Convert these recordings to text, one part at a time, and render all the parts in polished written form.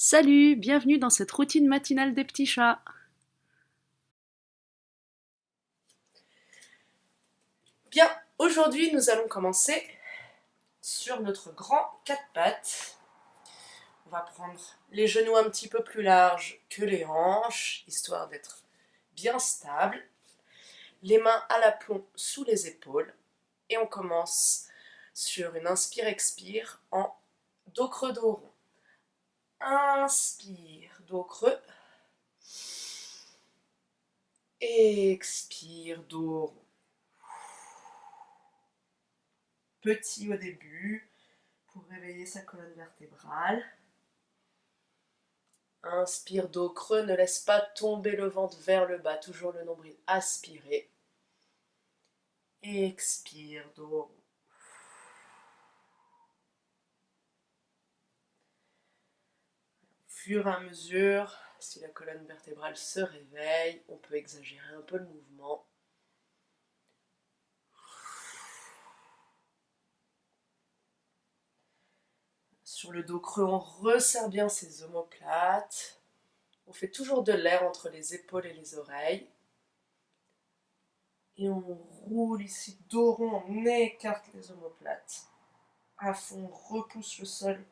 Salut, bienvenue dans cette routine matinale des petits chats. Bien, aujourd'hui nous allons commencer sur notre grand quatre pattes. On va prendre les genoux un petit peu plus larges que les hanches, histoire d'être bien stable. Les mains à l'aplomb sous les épaules. Et on commence sur une inspire-expire en dos creux, dos rond. Inspire, dos creux. Expire, dos rond. Petit au début pour réveiller sa colonne vertébrale. Inspire, dos creux, ne laisse pas tomber le ventre vers le bas, toujours le nombril aspiré. Expire, dos rond. Au fur et à mesure, si la colonne vertébrale se réveille, on peut exagérer un peu le mouvement. Sur le dos creux, on resserre bien ses omoplates. On fait toujours de l'air entre les épaules et les oreilles. Et on roule ici, dos rond, on écarte les omoplates. À fond, on repousse le sol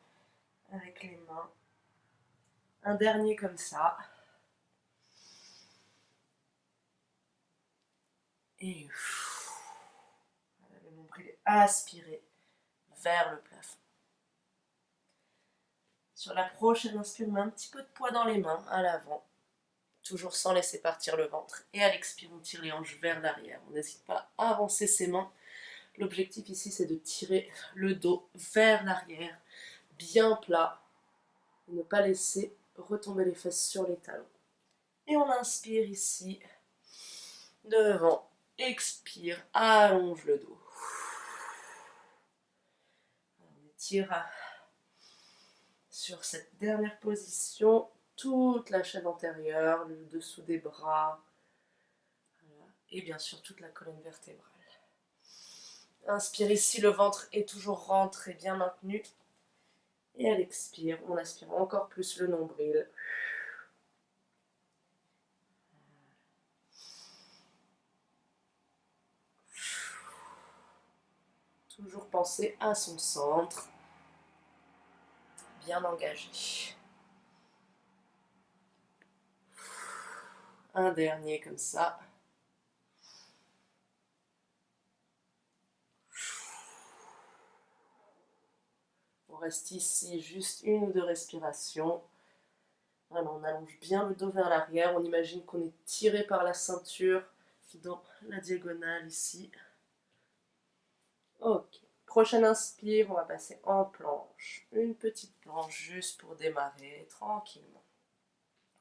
avec les mains. Un dernier comme ça. Et le nombril est aspiré vers le plafond. Sur la prochaine inspire, on met un petit peu de poids dans les mains à l'avant, toujours sans laisser partir le ventre. Et à l'expire, on tire les hanches vers l'arrière. On n'hésite pas à avancer ses mains. L'objectif ici, c'est de tirer le dos vers l'arrière, bien plat, et ne pas laisser retomber les fesses sur les talons. Et on inspire ici, devant, expire, allonge le dos. On étire sur cette dernière position toute la chaîne antérieure, le dessous des bras, et bien sûr toute la colonne vertébrale. Inspire ici, le ventre est toujours rentré, bien maintenu. Et à l'expire, on aspire encore plus le nombril. Toujours penser à son centre, bien engagé. Un dernier comme ça. On reste ici juste une ou deux respirations. Voilà, on allonge bien le dos vers l'arrière. On imagine qu'on est tiré par la ceinture dans la diagonale ici. Ok. Prochaine inspire, on va passer en planche. Une petite planche juste pour démarrer tranquillement.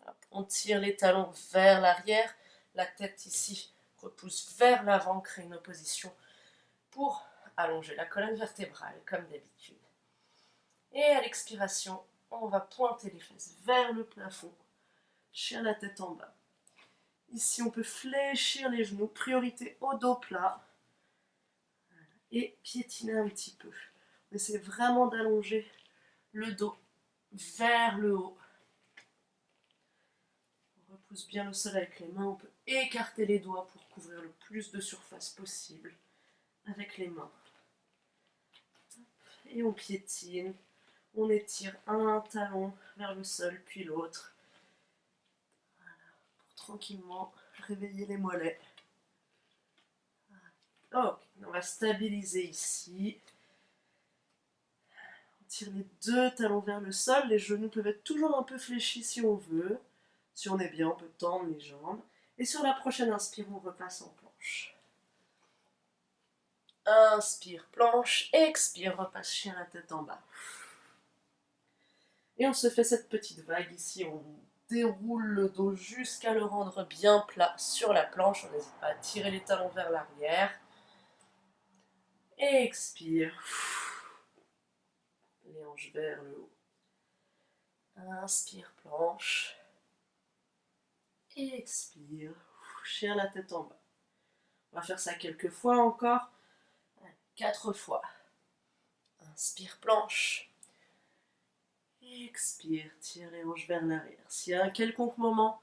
Hop. On tire les talons vers l'arrière. La tête ici repousse vers l'avant, crée une opposition pour allonger la colonne vertébrale comme d'habitude. Et à l'expiration, on va pointer les fesses vers le plafond, chien la tête en bas. Ici, on peut fléchir les genoux, priorité au dos plat, et piétiner un petit peu. On essaie vraiment d'allonger le dos vers le haut. On repousse bien le sol avec les mains, on peut écarter les doigts pour couvrir le plus de surface possible avec les mains. Et on piétine. On étire un talon vers le sol, puis l'autre. Voilà, pour tranquillement réveiller les mollets. Ok, on va stabiliser ici. On tire les deux talons vers le sol. Les genoux peuvent être toujours un peu fléchis si on veut. Si on est bien, on peut tendre les jambes. Et sur la prochaine inspire, on repasse en planche. Inspire, planche, expire, repasse chien la tête en bas. Et on se fait cette petite vague ici, on déroule le dos jusqu'à le rendre bien plat sur la planche. On n'hésite pas à tirer les talons vers l'arrière. Expire. Les hanches vers le haut. Inspire, planche. Expire. Chien la tête en bas. On va faire ça quelques fois encore. 4 fois. Inspire, planche. Expire, tire les hanches vers l'arrière. Si à un quelconque moment,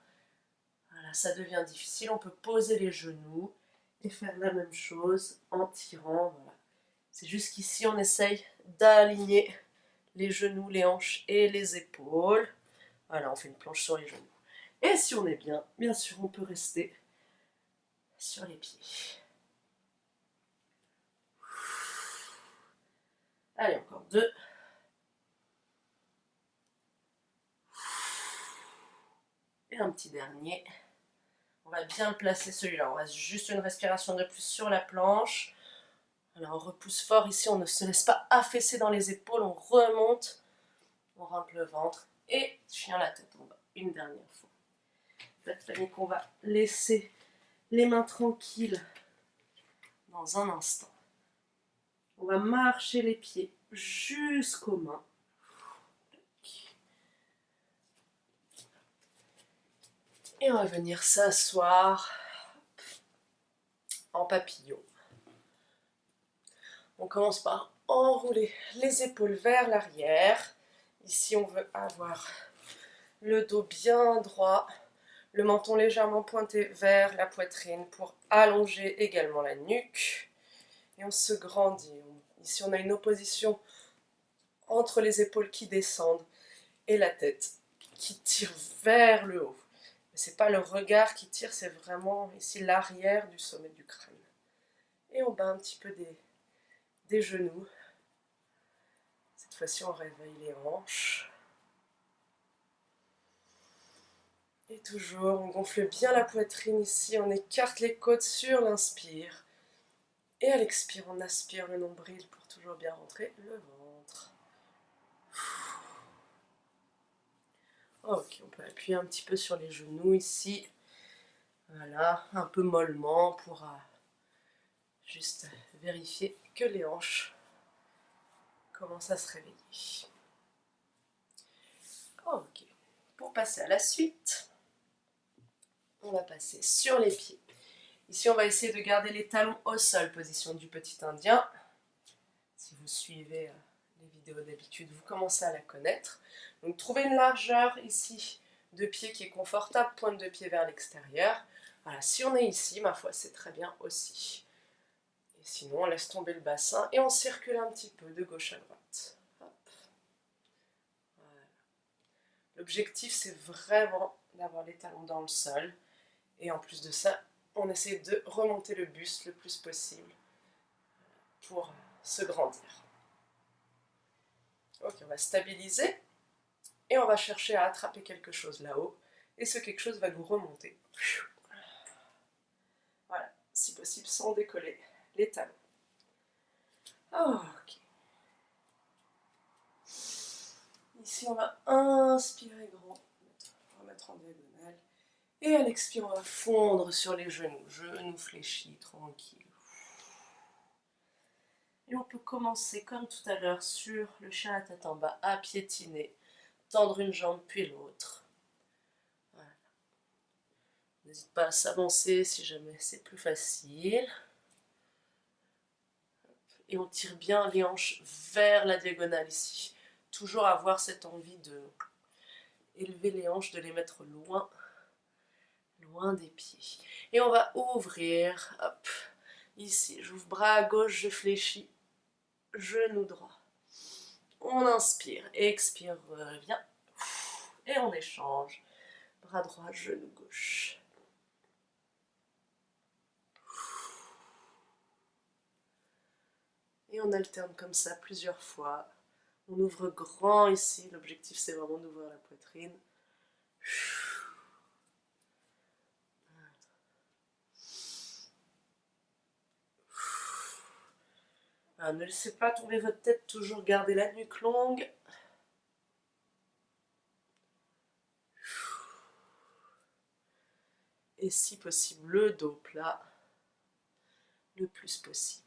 voilà, ça devient difficile, on peut poser les genoux et faire la même chose en tirant. Voilà. C'est juste qu'ici, on essaye d'aligner les genoux, les hanches et les épaules. Voilà, on fait une planche sur les genoux. Et si on est bien, bien sûr, on peut rester sur les pieds. Allez, encore 2. Et un petit dernier. On va bien le placer celui-là. On reste juste une respiration de plus sur la planche. Alors on repousse fort ici, on ne se laisse pas affaisser dans les épaules, on remonte, on rentre le ventre et chien la tête en bas. Une dernière fois. Faites panique, on va laisser les mains tranquilles dans un instant. On va marcher les pieds jusqu'aux mains. Et on va venir s'asseoir en papillon. On commence par enrouler les épaules vers l'arrière. Ici, on veut avoir le dos bien droit, le menton légèrement pointé vers la poitrine pour allonger également la nuque. Et on se grandit. Ici, on a une opposition entre les épaules qui descendent et la tête qui tire vers le haut. Mais ce n'est pas le regard qui tire, c'est vraiment ici l'arrière du sommet du crâne. Et on bat un petit peu des genoux. Cette fois-ci, on réveille les hanches. Et toujours, on gonfle bien la poitrine ici, on écarte les côtes sur l'inspire. Et à l'expire, on aspire le nombril pour toujours bien rentrer le ventre. Ok, on peut appuyer un petit peu sur les genoux ici. Voilà, un peu mollement pour juste vérifier que les hanches commencent à se réveiller. Ok, pour passer à la suite, on va passer sur les pieds. Ici, on va essayer de garder les talons au sol, position du petit indien. Si vous suivez les vidéos d'habitude, vous commencez à la connaître. Donc, trouvez une largeur ici de pied qui est confortable, pointe de pied vers l'extérieur. Voilà, si on est ici, ma foi, c'est très bien aussi. Et sinon, on laisse tomber le bassin et on circule un petit peu de gauche à droite. Hop. Voilà. L'objectif, c'est vraiment d'avoir les talons dans le sol. Et en plus de ça, on essaie de remonter le buste le plus possible pour se grandir. Ok, on va stabiliser et on va chercher à attraper quelque chose là-haut et ce quelque chose va nous remonter. Voilà, si possible sans décoller les talons. Ok. Ici, on va inspirer grand, remettre en diagonale. Et à l'expire, on va fondre sur les genoux. Genoux fléchis, tranquille. Et on peut commencer comme tout à l'heure sur le chien à tête en bas, à piétiner, tendre une jambe puis l'autre. Voilà. N'hésite pas à s'avancer si jamais c'est plus facile. Et on tire bien les hanches vers la diagonale ici. Toujours avoir cette envie de élever les hanches, de les mettre loin des pieds. Et on va ouvrir, hop, ici, j'ouvre bras à gauche, je fléchis, genou droit. On inspire, expire, revient, et on échange, bras droit, genou gauche. Et on alterne comme ça plusieurs fois. On ouvre grand ici, l'objectif c'est vraiment d'ouvrir la poitrine. Alors, ne laissez pas tomber votre tête, toujours garder la nuque longue. Et si possible, le dos plat, le plus possible.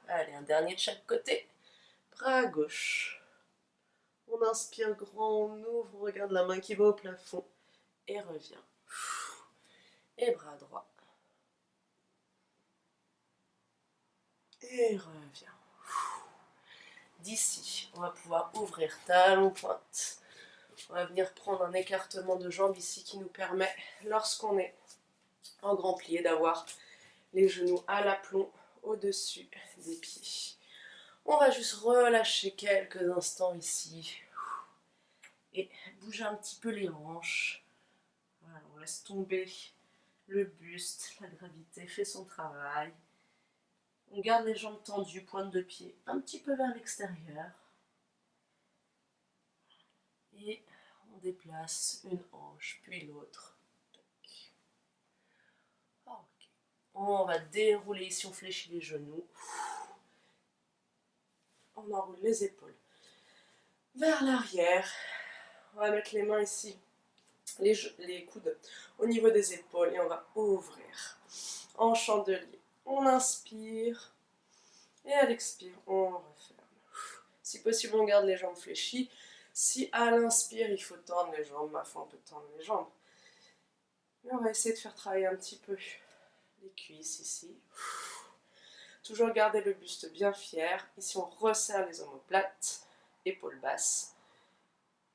Allez, un dernier de chaque côté. Bras à gauche. On On inspire grand, on ouvre, on regarde la main qui va au plafond. Et revient. Et bras droit. Et revient. D'ici, on va pouvoir ouvrir talon pointe. On va venir prendre un écartement de jambes ici qui nous permet, lorsqu'on est en grand plié, d'avoir les genoux à l'aplomb au-dessus des pieds. On va juste relâcher quelques instants ici et bouger un petit peu les hanches. Voilà, on laisse tomber le buste, la gravité fait son travail. On garde les jambes tendues, pointe de pied un petit peu vers l'extérieur. Et on déplace une hanche, puis l'autre. Okay. On va dérouler ici, on fléchit les genoux. On enroule les épaules vers l'arrière. On va mettre les mains ici, les coudes au niveau des épaules et on va ouvrir en chandelier. On inspire et à l'expire, on referme. Si possible, on garde les jambes fléchies. Si à l'inspire, il faut tendre les jambes, ma foi, on peut tendre les jambes. Mais on va essayer de faire travailler un petit peu les cuisses ici. Toujours garder le buste bien fier. Ici, on resserre les omoplates, épaules basses.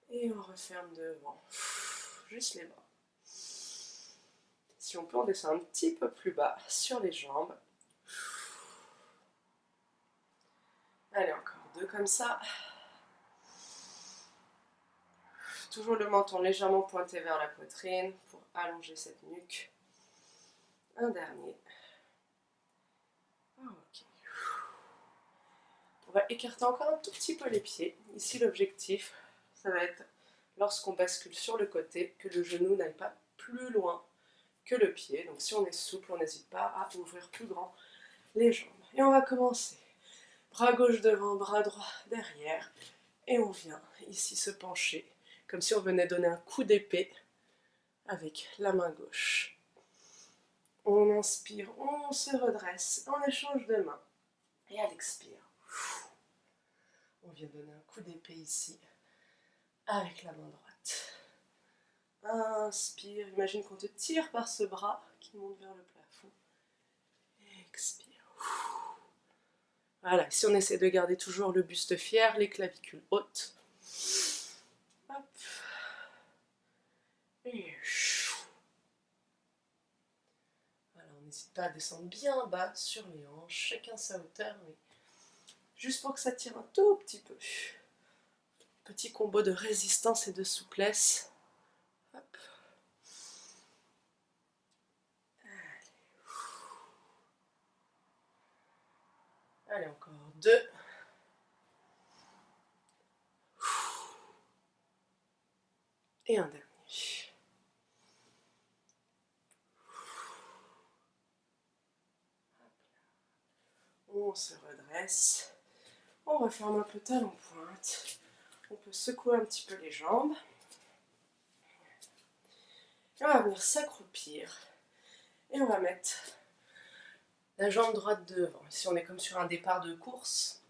Et on referme devant. Juste les bras. Si on peut, on descend un petit peu plus bas sur les jambes. Allez, encore 2 comme ça. Toujours le menton légèrement pointé vers la poitrine pour allonger cette nuque. Un dernier. Ok. On va écarter encore un tout petit peu les pieds. Ici, l'objectif, ça va être, lorsqu'on bascule sur le côté, que le genou n'aille pas plus loin que le pied. Donc si on est souple, on n'hésite pas à ouvrir plus grand les jambes. Et on va commencer. Bras gauche devant, bras droit derrière. Et on vient ici se pencher, comme si on venait donner un coup d'épée avec la main gauche. On inspire, on se redresse, on échange de mains. Et à l'expire, on vient donner un coup d'épée ici, avec la main droite. Inspire, imagine qu'on te tire par ce bras qui monte vers le plafond. Expire. Voilà, ici on essaie de garder toujours le buste fier, les clavicules hautes. Hop. Et voilà, on n'hésite pas à descendre bien bas sur les hanches, chacun sa hauteur, mais juste pour que ça tire un tout petit peu. Petit combo de résistance et de souplesse. Hop. Allez, encore 2. Et un dernier. On se redresse. On referme un peu talon pointe. On peut secouer un petit peu les jambes. Et on va venir s'accroupir. Et on va mettre la jambe droite devant. Ici, on est comme sur un départ de course.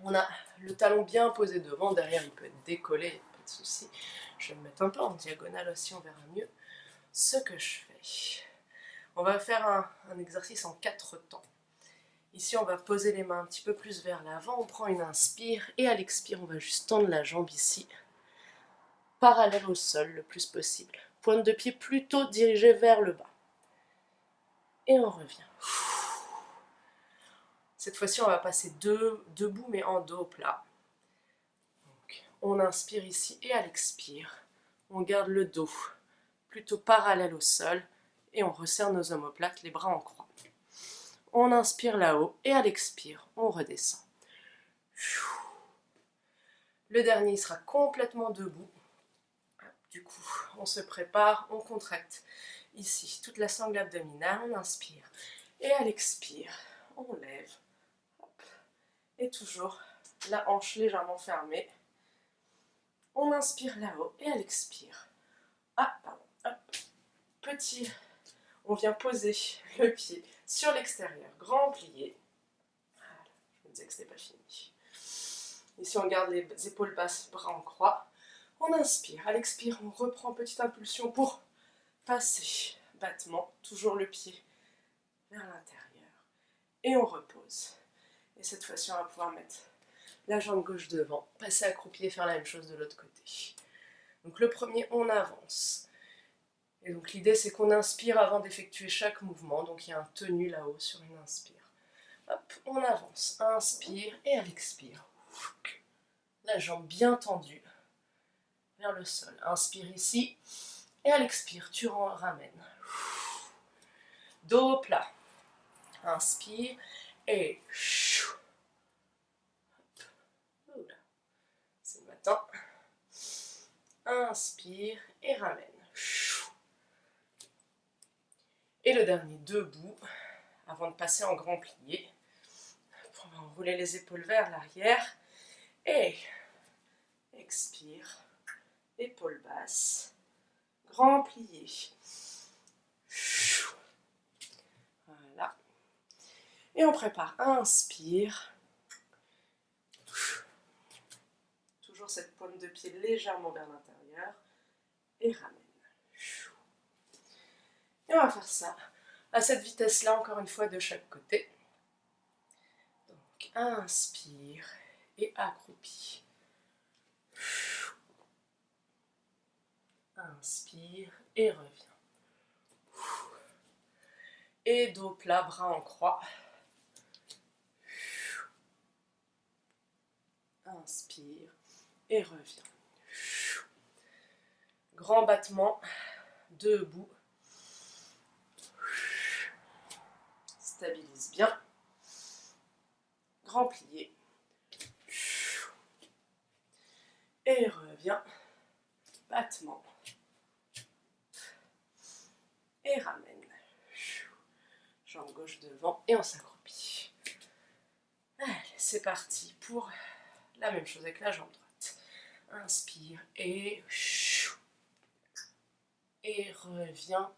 On a le talon bien posé devant. Derrière, il peut être décollé, pas de souci. Je vais me mettre un peu en diagonale aussi, on verra mieux ce que je fais. On va faire un exercice en 4 temps. Ici, on va poser les mains un petit peu plus vers l'avant. On prend une inspire et à l'expire, on va juste tendre la jambe ici, parallèle au sol le plus possible. Pointe de pied plutôt dirigée vers le bas. Et on revient. Cette fois-ci, on va passer debout, mais en dos plat. Donc, on inspire ici et à l'expire, on garde le dos plutôt parallèle au sol et on resserre nos omoplates, les bras en croix. On inspire là-haut et à l'expire, on redescend. Le dernier sera complètement debout. Du coup, on se prépare, on contracte ici toute la sangle abdominale, on inspire et à l'expire, on lève. Hop. Et toujours la hanche légèrement fermée. On inspire là-haut et à l'expire. Ah, pardon. Hop. Petit. On vient poser le pied sur l'extérieur. Grand plié. Voilà. Je me disais que c'était pas fini. Ici, on garde les épaules basses, bras en croix. On inspire. À l'expire, on reprend petite impulsion pour passer. Battement, toujours le pied vers l'intérieur. Et on repose. Et cette fois-ci, on va pouvoir mettre la jambe gauche devant, passer accroupi et faire la même chose de l'autre côté. Donc le premier, on avance. Et donc l'idée, c'est qu'on inspire avant d'effectuer chaque mouvement. Donc il y a un tenu là-haut sur une inspire. Hop, on avance. Inspire et à l'expire. La jambe bien tendue vers le sol. Inspire ici et à l'expire, tu ramènes. Dos plat. Inspire et c'est le matin. Inspire et ramène. Et le dernier, debout, avant de passer en grand plié. On va enrouler les épaules vers l'arrière. Et expire, épaules basses, grand plié. Voilà. Et on prépare, inspire. Toujours cette paume de pied légèrement vers l'intérieur. Et ramène. Et on va faire ça à cette vitesse-là, encore une fois, de chaque côté. Donc, inspire et accroupi. Inspire et reviens. Et dos plat, bras en croix. Inspire et reviens. Grand battement, debout. Stabilise bien. Grand plié. Et reviens. Battement. Et ramène. Jambe gauche devant et on s'accroupit. Allez, c'est parti pour la même chose avec la jambe droite. Inspire et reviens.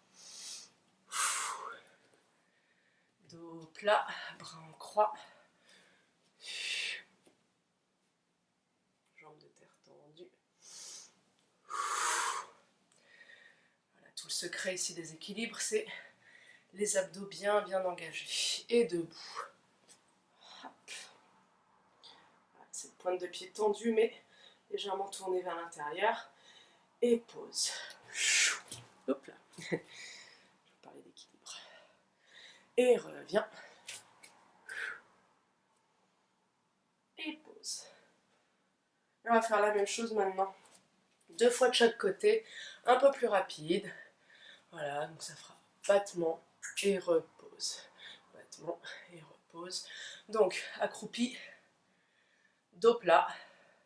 Dos plat, bras en croix. Jambes de terre tendues. Voilà, tout le secret ici des équilibres, c'est les abdos bien engagés. Et debout. Hop. Voilà, cette pointe de pied tendue, mais légèrement tournée vers l'intérieur. Et pause. Hop là. Je vais parler d'équilibre. Et reviens. Et pause. Et on va faire la même chose maintenant. 2 fois de chaque côté, un peu plus rapide. Voilà, donc ça fera battement et repose. Battement et repose. Donc, accroupi, dos plat,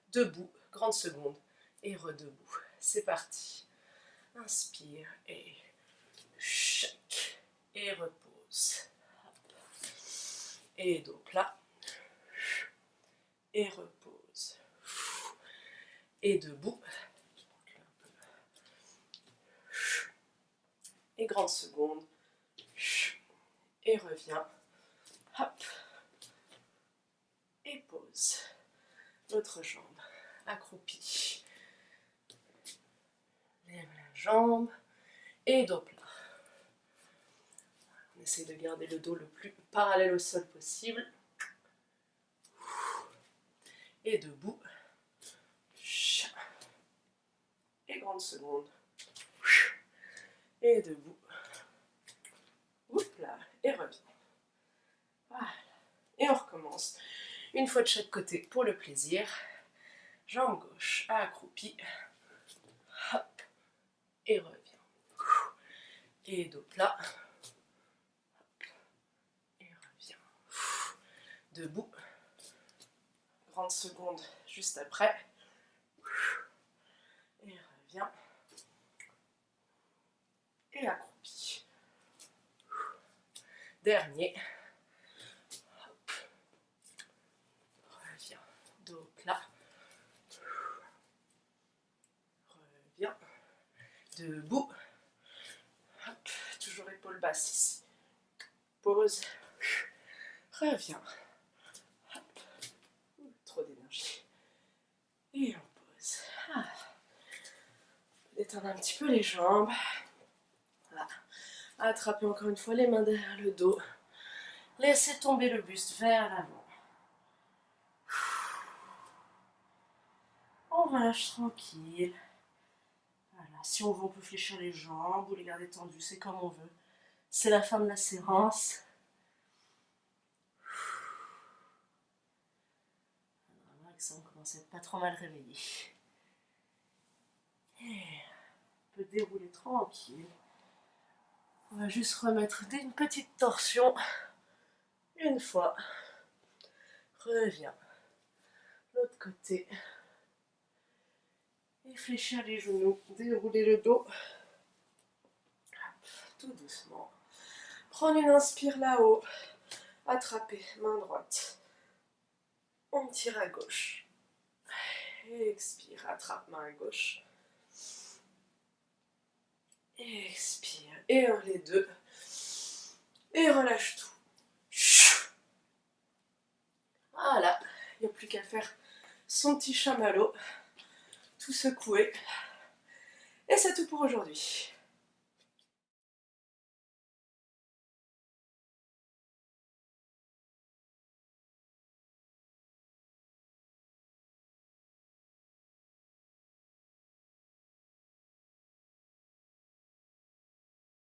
debout, grande seconde, et redebout. C'est parti. Inspire et chaque. Et repose. Et dos plat. Et repose. Et debout. Et grande seconde. Et reviens. Hop. Et pose. L'autre jambe. Accroupie. Lève la jambe. Et dos plat. On essaie de garder le dos le plus parallèle au sol possible. Et debout. Et grande seconde. Et debout. Oups là. Et reviens. Voilà. Et on recommence. Une fois de chaque côté pour le plaisir. Jambe gauche accroupie. Hop. Et reviens. Et dos plat. Hop. Et reviens. Debout. Grande seconde juste après. Et reviens. Et accroupi. Dernier. Hop. Reviens. Dos plat. Reviens. Debout. Hop. Toujours épaules basses ici. Pause. Reviens. Hop. Trop d'énergie. Et on pose. Détendre un petit peu les jambes. Voilà. Attrapez encore une fois les mains derrière le dos. Laissez tomber le buste vers l'avant. On relâche tranquille. Voilà. Si on veut, on peut fléchir les jambes ou les garder tendues, c'est comme on veut. C'est la fin de la séance. Avec ça, on commence à être pas trop mal réveillé. Et on peut dérouler tranquille. On va juste remettre une petite torsion. Une fois. Reviens. L'autre côté. Et fléchir les genoux. Dérouler le dos. Tout doucement. Prendre une inspire là-haut. Attraper, main droite. On tire à gauche. Expire, attrape main à gauche. Expire, et les deux. Et relâche tout. Voilà, il n'y a plus qu'à faire son petit chamallow. Tout secouer. Et c'est tout pour aujourd'hui.